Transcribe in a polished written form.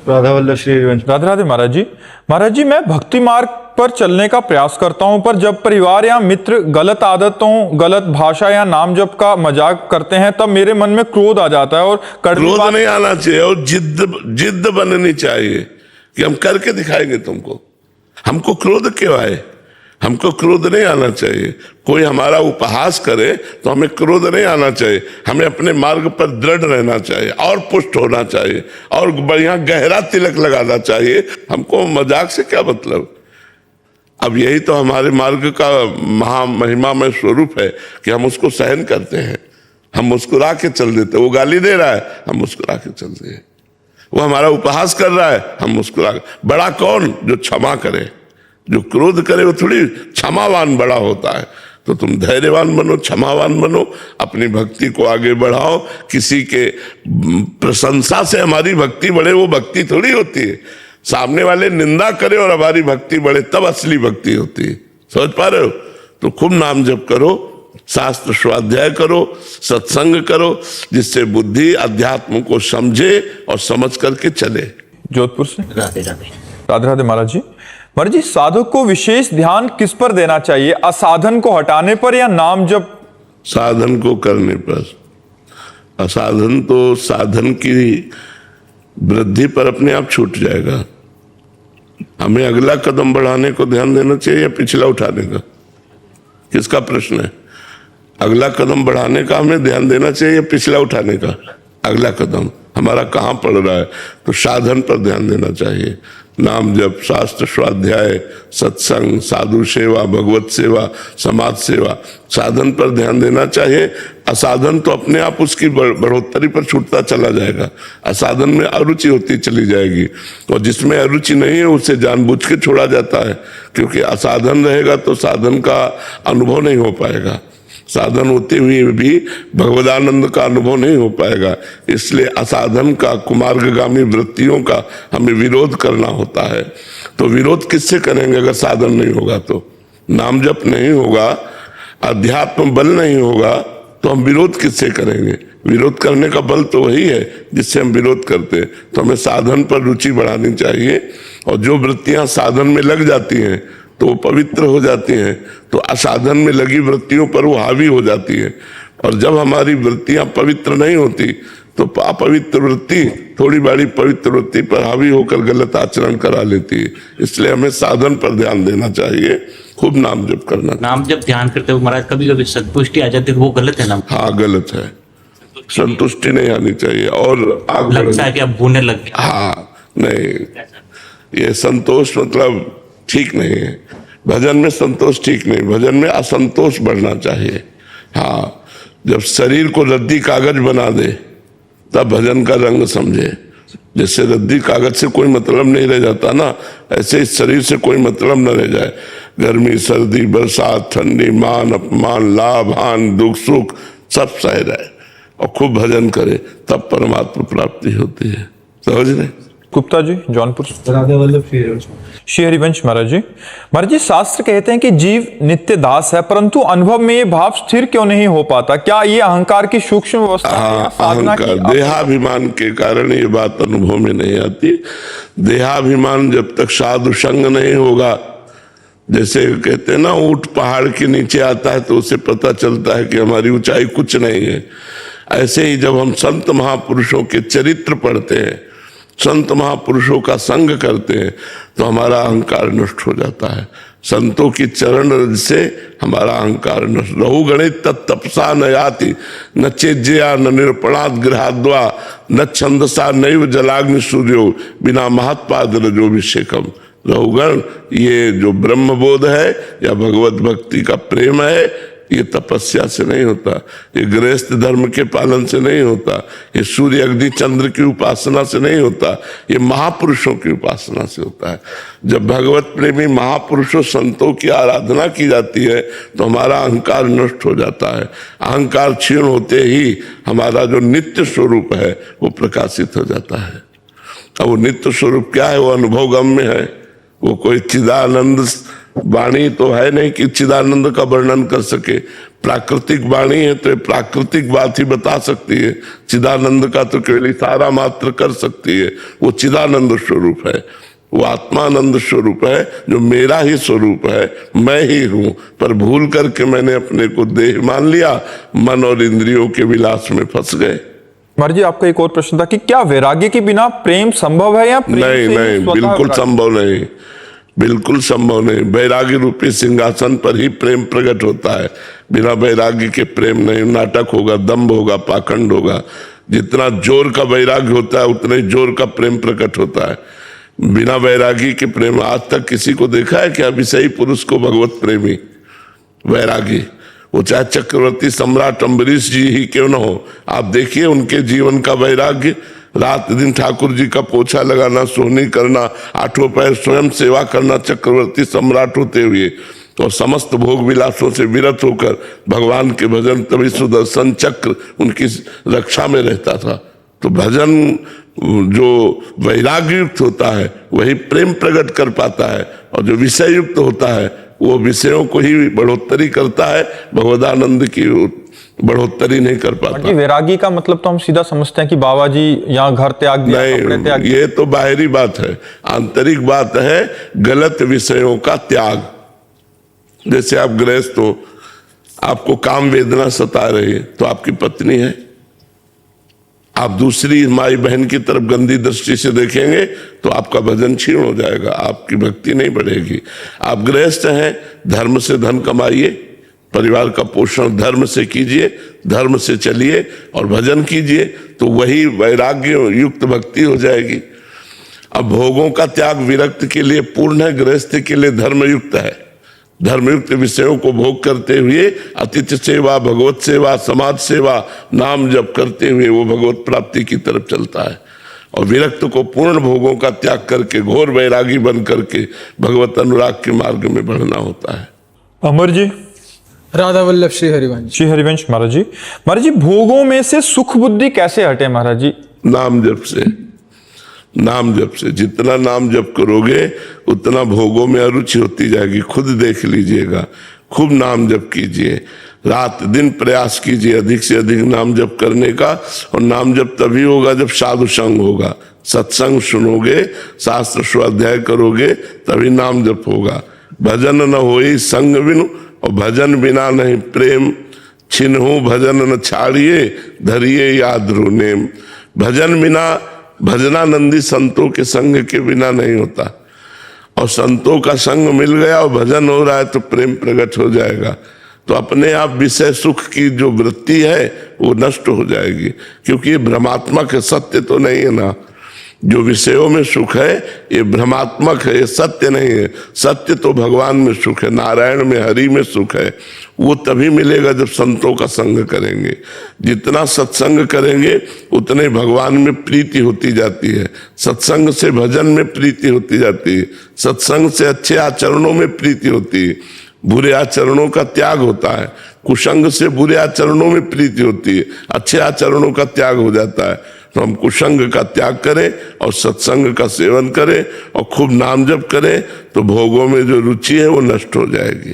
राधा वल्लभ श्री हरिवंश। राधे राधे महाराज जी। महाराज जी, मैं भक्ति मार्ग पर चलने का प्रयास करता हूं, पर जब परिवार या मित्र गलत आदतों, गलत भाषा या नाम जप का मजाक करते हैं तब मेरे मन में क्रोध आ जाता है और क्रोध नहीं आना चाहिए और जिद्द बननी चाहिए कि हम करके दिखाएंगे तुमको। हमको क्रोध क्यों आए? हमको क्रोध नहीं आना चाहिए। कोई हमारा उपहास करे तो हमें क्रोध नहीं आना चाहिए। हमें अपने मार्ग पर दृढ़ रहना चाहिए और पुष्ट होना चाहिए और बढ़िया गहरा तिलक लगाना चाहिए। हमको मजाक से क्या मतलब? अब यही तो हमारे मार्ग का महिमामय स्वरूप है कि हम उसको सहन करते हैं। हम मुस्कुरा के चल देते। वो गाली दे रहा है, हम मुस्कुरा के चलते हैं। वो हमारा उपहास कर रहा है, हम मुस्कुरा। बड़ा कौन? जो क्षमा करे। जो क्रोध करे वो थोड़ी क्षमावान बड़ा होता है। तो तुम धैर्यवान बनो, क्षमावान बनो, अपनी भक्ति को आगे बढ़ाओ। किसी के प्रशंसा से हमारी भक्ति बढ़े, वो भक्ति थोड़ी होती है। सामने वाले निंदा करे और हमारी भक्ति बढ़े, तब असली भक्ति होती है। समझ पा रहे हो? तो खूब नाम जप करो, शास्त्र स्वाध्याय करो, सत्संग करो, जिससे बुद्धि अध्यात्म को समझे और समझ करके चले। जोधपुर से राधे राधे। राधे राधे महाराज जी। महाराज जी, साधक को विशेष ध्यान किस पर देना चाहिए? असाधन को हटाने पर या नाम जप? साधन को करने पर। असाधन तो साधन की वृद्धि पर अपने आप छूट जाएगा। हमें अगला कदम बढ़ाने को ध्यान देना चाहिए या पिछला उठाने का? किसका प्रश्न है? अगला कदम बढ़ाने का हमें ध्यान देना चाहिए या पिछला उठाने का? अगला कदम हमारा कहाँ पड़ रहा है? तो साधन पर ध्यान देना चाहिए। नाम जप, शास्त्र स्वाध्याय, सत्संग, साधु सेवा, भगवत सेवा, समाज सेवा, साधन पर ध्यान देना चाहिए। असाधन तो अपने आप उसकी बढ़ोतरी पर छूटता चला जाएगा। असाधन में अरुचि होती चली जाएगी और जिसमें अरुचि नहीं है उसे जानबूझ के छोड़ा जाता है, क्योंकि असाधन रहेगा तो साधन का अनुभव नहीं हो पाएगा। साधन होते हुए भी भगवदानंद का अनुभव नहीं हो पाएगा। इसलिए असाधन का, कुमार्गगामी वृत्तियों का हमें विरोध करना होता है। तो विरोध किससे करेंगे अगर साधन नहीं होगा? तो नाम जप नहीं होगा, अध्यात्म बल नहीं होगा, तो हम विरोध किससे करेंगे? विरोध करने का बल तो वही है जिससे हम विरोध करते हैं। तो हमें साधन पर रुचि बढ़ानी चाहिए और जो वृत्तियां साधन में लग जाती हैं तो वो पवित्र हो जाती हैं, तो असाधन में लगी वृत्तियों पर वो हावी हो जाती है। और जब हमारी वृत्तियां पवित्र नहीं होती तो अपवित्र वृत्ति थोड़ी बड़ी पवित्र वृत्ति पर हावी होकर गलत आचरण करा लेती है। इसलिए हमें साधन पर ध्यान देना चाहिए, खूब नाम जप करना। नाम जब ध्यान करते हो महाराज, कभी कभी संतुष्टि आ जाती है, वो गलत है ना? हाँ, गलत है। संतुष्टि नहीं आनी चाहिए और लगता है कि अब भूने लग गए। हाँ, नहीं, ये संतोष मतलब ठीक नहीं है। भजन में संतोष ठीक नहीं, भजन में असंतोष बढ़ना चाहिए। हाँ, जब शरीर को रद्दी कागज बना दे तब भजन का रंग समझे। जैसे रद्दी कागज से कोई मतलब नहीं रह जाता ना, ऐसे इस शरीर से कोई मतलब न रह जाए। गर्मी, सर्दी, बरसात, ठंडी, मान अपमान, लाभ हानि, दुख सुख सब सह रहे और खूब भजन करे, तब परमात्मा प्राप्ति होती है। समझ रहे? गुप्ता जी, जौनपुर से। राधा वल्लभ श्री हरिवंश। श्री हरिवंश महाराज जी। महाराज जी, शास्त्र कहते हैं कि जीव नित्य दास है, परंतु अनुभव में ये भाव स्थिर क्यों नहीं हो पाता? क्या ये अहंकार की सूक्ष्म अवस्था है? साधना की देहाभिमान के कारण ये बात अनुभव में नहीं आती। देहाभिमान जब तक साधु संग नहीं होगा, जैसे कहते हैं ना, ऊंट पहाड़ के नीचे आता है तो उसे पता चलता है कि हमारी ऊंचाई कुछ नहीं है। ऐसे ही जब हम संत महापुरुषों के चरित्र पढ़ते हैं, संत महापुरुषों का संग करते हैं, तो हमारा अहंकार नष्ट हो जाता है। संतों की चरण रज से हमारा अहंकार नष्ट। रहु गणित तत्तपसा न याति, न चेज्या न निरपणात् गृहाद्वा, न छंदसा नैव जलाग्नि सूर्यो, बिना महत्पाद रजोभिषेकम। रहुगण, ये जो ब्रह्मबोध है या भगवत भक्ति का प्रेम है, ये तपस्या से नहीं होता, ये गृहस्थ धर्म के पालन से नहीं होता, ये सूर्य अग्नि चंद्र की उपासना से नहीं होता, ये महापुरुषों की उपासना से होता है। जब भगवत प्रेमी महापुरुषों संतों की आराधना की जाती है तो हमारा अहंकार नष्ट हो जाता है। अहंकार क्षीण होते ही हमारा जो नित्य स्वरूप है वो प्रकाशित हो जाता है। अब वो नित्य स्वरूप क्या है? वो अनुभव गम्य है। वो कोई चिदानंद वाणी तो है नहीं कि चिदानंद का वर्णन कर सके, प्राकृतिक वाणी है तो ये प्राकृतिक बात ही बता सकती है। चिदानंद का तो केवल इशारा मात्र कर सकती है। वो चिदानंद स्वरूप है, वो आत्मानंद स्वरूप है, जो मेरा ही स्वरूप है, मैं ही हूं। पर भूल करके मैंने अपने को देह मान लिया, मन और इंद्रियों के विलास में फंस गए। महाराज जी, आपका एक और प्रश्न था कि क्या वैराग्य के बिना प्रेम संभव है या प्रेम नहीं से ही नहीं, स्वतः बिल्कुल वैराग्य? संभव नहीं, बिल्कुल संभव नहीं। वैराग्य रूपी सिंहासन पर ही प्रेम प्रकट होता है। बिना वैराग्य के प्रेम नहीं। नाटक होगा, दम्भ होगा, पाखंड होगा। जितना जोर का वैराग्य होता है उतना ही जोर का प्रेम प्रकट होता है। बिना वैरागी के प्रेम, आज तक किसी को देखा है क्या विषयी पुरुष को भगवत प्रेमी वैरागी? वो चाहे चक्रवर्ती सम्राट अम्बरीश जी ही क्यों न हो, आप देखिए उनके जीवन का वैराग्य। रात दिन ठाकुर जी का पोछा लगाना, सोहनी करना, आठों पैर स्वयं सेवा करना, चक्रवर्ती सम्राट होते हुए, और समस्त भोग विलासों से विरत होकर भगवान के भजन, तभी सुदर्शन चक्र उनकी रक्षा में रहता था। तो भजन जो वैराग्य युक्त होता है वही प्रेम प्रकट कर पाता है, और जो विषय युक्त होता है वो विषयों को ही बढ़ोतरी करता है, भगवदानंद की बढ़ोतरी नहीं कर पाता। वैरागी का मतलब तो हम सीधा समझते हैं कि बाबा जी यहाँ घर त्याग दिया, कपड़े त्याग नहीं, ये तो बाहरी बात है। आंतरिक बात है गलत विषयों का त्याग। जैसे आप गृहस्थ हो, आपको काम वेदना सता रही है तो आपकी पत्नी है, आप दूसरी माई बहन की तरफ गंदी दृष्टि से देखेंगे तो आपका भजन क्षीण हो जाएगा, आपकी भक्ति नहीं बढ़ेगी। आप गृहस्थ हैं, धर्म से धन कमाइए, परिवार का पोषण धर्म से कीजिए, धर्म से चलिए और भजन कीजिए, तो वही वैराग्य युक्त भक्ति हो जाएगी। अब भोगों का त्याग विरक्त के लिए पूर्ण है, गृहस्थ के लिए धर्मयुक्त है। धर्मयुक्त विषयों को भोग करते हुए अतिथि सेवा, भगवत सेवा, समाज सेवा, नाम जप करते हुए वो भगवत प्राप्ति की तरफ चलता है। और विरक्त को पूर्ण भोगों का त्याग करके घोर वैरागी बन करके भगवत अनुराग के मार्ग में बढ़ना होता है। अमर जी, राधा वल्लभ श्री हरिवंश। श्री हरिवंश महाराज जी, भोगों में से सुख बुद्धि कैसे हटे महाराज जी? नाम जप से। नाम जप से जितना नाम जप करोगे उतना भोगों में अरुचि होती जाएगी। खुद देख लीजिएगा, खूब नाम जप कीजिए, रात दिन प्रयास कीजिए अधिक से अधिक नाम जप करने का। और नाम जप तभी होगा जब साधु संग होगा, सत्संग सुनोगे, शास्त्र स्वाध्याय करोगे, तभी नाम जप होगा। भजन न होई संग बिनु, और भजन बिना नहीं प्रेम। छिन्हु भजन न छाड़िए, धरिए याद नेम। भजन बिना, भजनानंदी संतों के संग के बिना नहीं होता। और संतों का संग मिल गया और भजन हो रहा है तो प्रेम प्रकट हो जाएगा। तो अपने आप विषय सुख की जो वृत्ति है वो नष्ट हो जाएगी, क्योंकि ये भ्रमात्मक है, सत्य तो नहीं है ना। जो विषयों में सुख है ये भ्रमात्मक है, ये सत्य नहीं है। सत्य तो भगवान में सुख है, नारायण में, हरि में सुख है। वो तभी मिलेगा जब संतों का संग करेंगे। जितना सत्संग करेंगे उतने भगवान में प्रीति होती जाती है। सत्संग से भजन में प्रीति होती जाती है, सत्संग से अच्छे आचरणों में प्रीति होती है, बुरे आचरणों का त्याग होता है। कुसंग से बुरे आचरणों में प्रीति होती है, अच्छे आचरणों का त्याग हो जाता है। तो हम कुसंग का त्याग करें और सत्संग का सेवन करें और खूब नाम जप करें, तो भोगों में जो रुचि है वो नष्ट हो जाएगी।